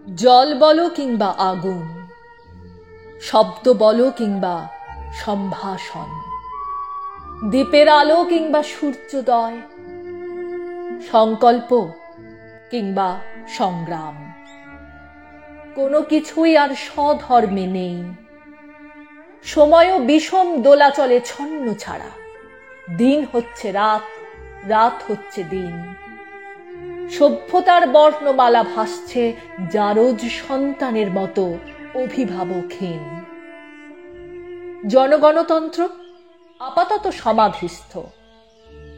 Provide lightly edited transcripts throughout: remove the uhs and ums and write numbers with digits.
জল বলো কিংবা আগুন, শব্দ বলো কিংবা সম্ভাষণ, দ্বীপের আলো কিংবা সূর্যোদয়, সংকল্প কিংবা সংগ্রাম, কোনো কিছুই আর স্বধর্মে নেই। সময়ও বিষম দোলাচলে ছন্ন ছাড়া, দিন হচ্ছে রাত, রাত হচ্ছে দিন। সভ্যতার বর্ণমালা ভাসছে জারজ সন্তানের মতো অভিভাবকহীন। জনগণতন্ত্র আপাতত সমাধিস্থ,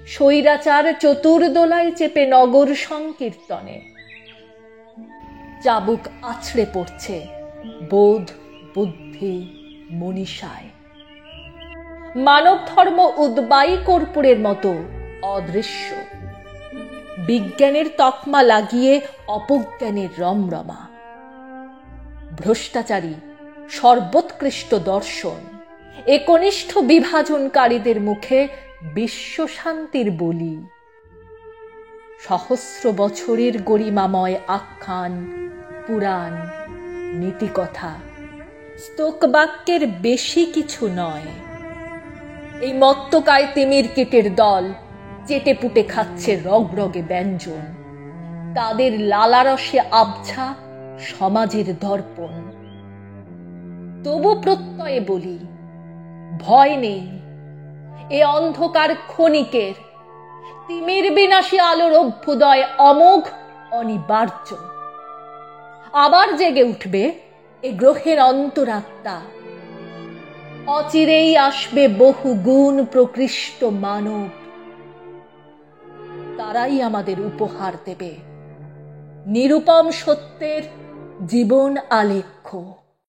স্বৈরাচার চতুর্দোলায় চেপে নগর সংকীর্তনে। চাবুক আছড়ে পড়ছে বোধ, বুদ্ধি, মনীষায়। মানব ধর্ম উদ্বায়ী কর্পূরের মতো অদৃশ্য, বিজ্ঞানের তকমা লাগিয়ে অপজ্ঞানের রমরমা। ভ্রষ্টাচারী সর্বোৎকৃষ্ট দর্শন একনিষ্ঠ বিভাজনকারীদের মুখে বিশ্ব শান্তির বলি। সহস্র বছরের গরিমাময় আখ্যান, পুরাণ, নীতিকথা স্তোক বাক্যের বেশি কিছু নয়। এই মত্তকায় তিমির কীটের দল চেটে পুটে খাচ্ছে রগরগে ব্যঞ্জন, তাদের লালারসে আবছা সমাজের দর্পণ। তবু প্রত্যয়ে বলি, ভয় নেই এ অন্ধকার ক্ষণিকের, তিমির বিনাশী আলোর অভ্যুদয় অমোঘ, অনিবার্য। আবার জেগে উঠবে এ গ্রহের অন্তরাত্মা, অচিরেই আসবে বহু গুণ প্রকৃষ্ট মানব। তারাই আমাদের উপহার দেবে নিরুপম সত্যের জীবন আলেখ্য।